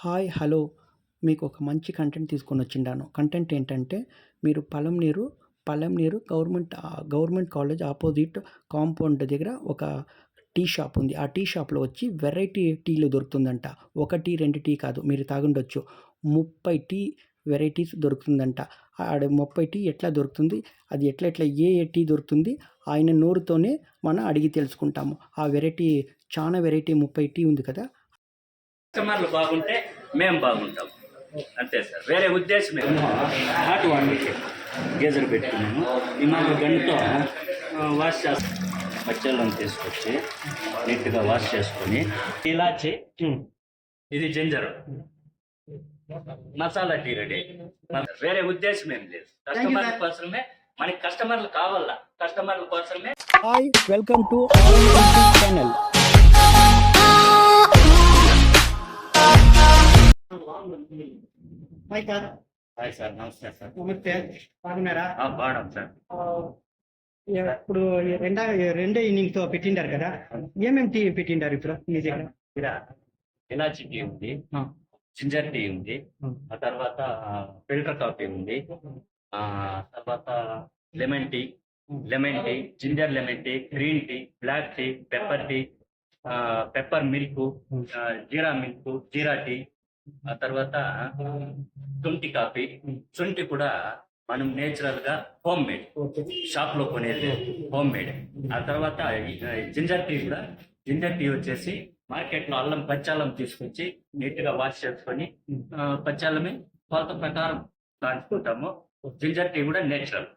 Hi! Hello! మీకొక మంచి content తీసుకొనొచ్చిండాను. Content ఏంటంటే, మీరు Palamaner government college opposite compound దగ్గర ఒక టీ షాప్ ఉంది. ఆ టీ షాప్‌లో వచ్చి వెరైటీ టీలు దొరుకుతుందంట. 1, 2 టీ కాదు. మీరు తాగుండొచ్చు. 30 టీ వెరైటీస్ దొరుకుతుందంట. ఆడ 30 టీ ఎట్లా దొరుకుతుంది? అది ఎట్లా ఏ టీ దొరుకుతుంది? ఆయన నోరుతోనే మనం అడిగి తెలుసుకుంటాము. ఆ వెరైటీ చానా వెరైటీ 30 టీ ఉంది కదా! కస్టమర్లు బాగుంటే మేము బాగుంటాం అంతే సార్. వేరే ఉద్దేశం హాట్ వాటర్ గేజర్ పెట్టుకున్నాము. ఈ మాకు గంటతో వాష్ చేస్తాం. పచ్చళ్ళను తీసుకొచ్చి నీట్గా వాష్ చేసుకొని ఇలాచి, ఇది జింజర్, మసాలా టీ రెడీ. వేరే ఉద్దేశం ఏం లేదు. కస్టమర్ల కోసమే, మనకి కస్టమర్లు కావాలా, కస్టమర్ల కోసమే. Hi, welcome to channel. Hi sir. Hi sir, నమస్తే సార్. నమస్తే, బాగున్నారా? బాగున్నాం సార్. ఇప్పుడు రెండో ఇన్నింగ్స్ తో పెట్టిండారు కదా, ఏమేమి టీ పెట్టిండారు ఇప్పుడు మీ దగ్గర? ఇక్కడ ఇలాచి టీ ఉంది, జింజర్ టీ ఉంది, ఆ తర్వాత ఫిల్టర్ కాఫీ ఉంది, ఆ తర్వాత lemon tea, ginger lemon tea, green tea, black tea, pepper tea, pepper milk, jeera milk, jeera tea, ఆ తర్వాత శొంఠి కాఫీ. శొంఠి కూడా మనం నేచురల్ గా హోమ్ మేడ్, షాప్ లో కొనేది హోమ్ మేడ్. ఆ తర్వాత జింజర్ టీ కూడా, జింజర్ టీ వచ్చేసి మార్కెట్ లో అల్లం, పచ్చల్లం తీసుకొచ్చి నీట్ గా వాష్ చేసుకొని పచ్చల్లమే కొలత ప్రకారం కాల్చుకుంటాము. జింజర్ టీ కూడా నేచురల్,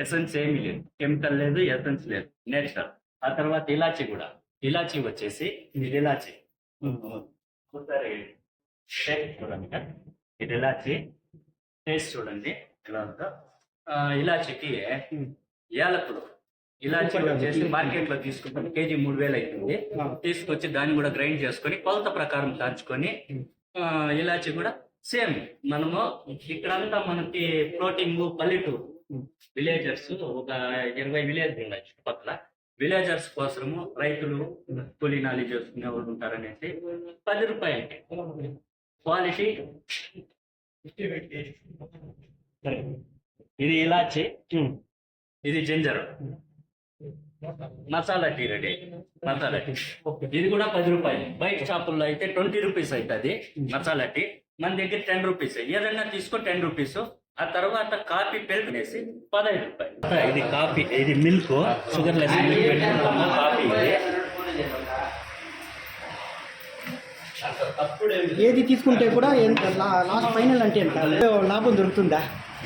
ఎసెన్స్ ఏమీ లేదు, కెమికల్ లేదు, ఎసెన్స్ లేదు, నేచురల్. ఆ తర్వాత ఇలాచి కూడా, ఇలాచి వచ్చేసి ఇది ఇలాచి టేస్ట్ చూడండి, ఇది ఇలాచి టేస్ట్ చూడండి ఇలా ఉందో. ఇలాచికి యాలకులు, ఇలాచి వచ్చేసి మార్కెట్ లో తీసుకుంటాం, కేజీ 3000 అవుతుంది. తీసుకొచ్చి దాన్ని కూడా గ్రైండ్ చేసుకొని కొలత ప్రకారం కాల్చుకొని, ఇలాచి కూడా సేమ్ మనము ఇక్కడంతా మనకి ఫ్లోటింగ్ పల్లెటూరు విలేజర్స్ ఒక 20 విలేజ్ ఉన్నాయి చుట్టుపక్కల. విలేజర్స్ కోసము రైతులు కూలీనాలి చేసుకునే వాళ్ళు ఉంటారనేసి 10 రూపాయలకి క్వాలిటీ. ఇది ఇలాచి, ఇది ginger, masala tea ready. Masala tea ఇది కూడా 10 రూపాయలు. బయట షాపుల్లో అయితే 20 రూపీస్ అవుతుంది మసాలా టీ. మన దగ్గర 10 రూపీస్. ఏదన్నా తీసుకో 10 రూపీస్. ఆ తర్వాత కాఫీ పెరుగు వేసి 15 రూపాయలు. ఇది కాఫీ, ఇది మిల్క్, షుగర్ లెస్ మిల్క్ పెట్టుకుంటాము. కాఫీ ఏది తీసుకుంటే కూడా లాస్ట్ ఫైనల్ అంటే ఎంత లాభం దొరుకుతుందా?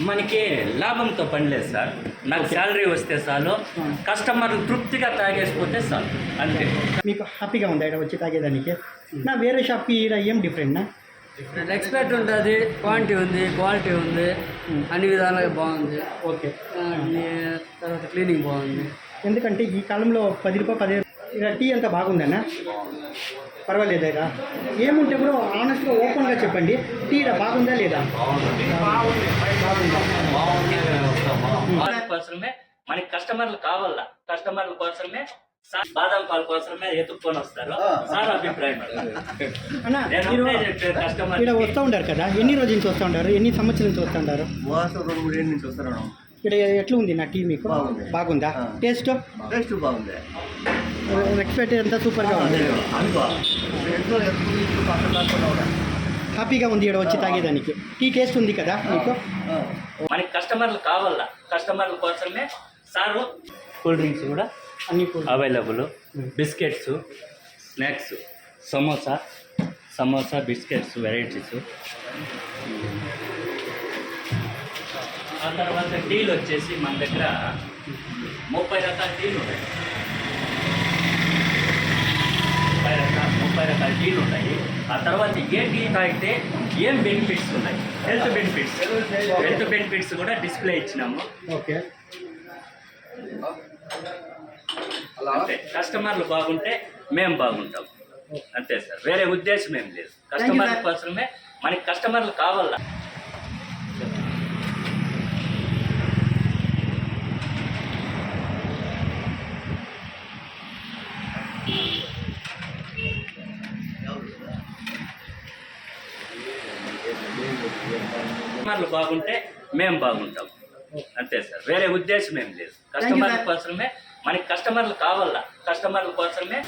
మనకి లాభంతో పని లేదు సార్. నాకు శాలరీ వస్తే చాలు, కస్టమర్లు తృప్తిగా తాగేసిపోతే చాలు, అంతే. మీకు హ్యాపీగా ఉందా ఇక్కడ వచ్చి తాగేదానికి? నా వేరే షాప్కి ఇక్కడ ఏం డిఫరెంట్? ఎక్స్పెక్ట్ ఉంటుంది, క్వాలిటీ ఉంది, అన్ని విధాలుగా బాగుంది. ఓకే. తర్వాత క్లీనింగ్ బాగుంది. ఎందుకంటే ఈ కాలంలో 10 రూపాయలు 15 ఇక్కడ టీ అంతా బాగుందన్నా? పర్వాలేదా? ఏముంటే కూడా ఆనెస్ట్గా ఓపెన్గా చెప్పండి, టీ బాగుందా లేదా? కోసమే మనకి కస్టమర్లు కావాలా, కస్టమర్ల కోసమే బాదం పాల కోసమే ఎత్తుక్కొని వస్తారు సార్ అభిప్రాయం. అన్న, ఇక్కడ వస్తూ ఉంటారు కదా, ఎన్ని రోజుల నుంచి వస్తూ ఉంటారు? ఎన్ని సంవత్సరాల నుంచి వస్తూ ఉంటారు? 2-3 ఏళ్ళ నుంచి వస్తారు. ఇక్కడ ఎట్లా ఉంది నా టీ? మీకు బాగుందా? టేస్ట్ బాగుంది. ఎక్స్పెక్ట్ అంతా సూపర్గా ఉంది. హ్యాపీగా ఉంది ఇక్కడ వచ్చి తాగేదానికి. టీ టేస్ట్ ఉంది కదా మీకు? మనకి కస్టమర్లు కావాలా, కస్టమర్ల కోసమే సారు. కూల్ డ్రింక్స్ కూడా అన్ని available. Biscuits, snacks, samosa biscuits varieties. ఆ తర్వాత టీలు వచ్చేసి మన దగ్గర 30 రకాల టీలు ఉన్నాయి. 30 రకాల టీలు ఉన్నాయి. ఆ తర్వాత ఏ టీ తాగితే ఏం బెనిఫిట్స్ ఉన్నాయి, హెల్త్ బెనిఫిట్స్ కూడా డిస్ప్లే ఇచ్చినాము. ఓకే. అంటే కస్టమర్లు బాగుంటే మేము బాగుంటాం, అంతే సార్. వేరే ఉద్దేశం ఏం లేదు. కస్టమర్ల కోసమే, మనకి కస్టమర్లు కావాలా. కస్టమర్లు బాగుంటే మేము బాగుంటాం అంతే సార్, వేరే ఉద్దేశం ఏం లేదు. కస్టమర్ల కోసమే, మనకి కస్టమర్లు కావాలా, కస్టమర్ల కోసమే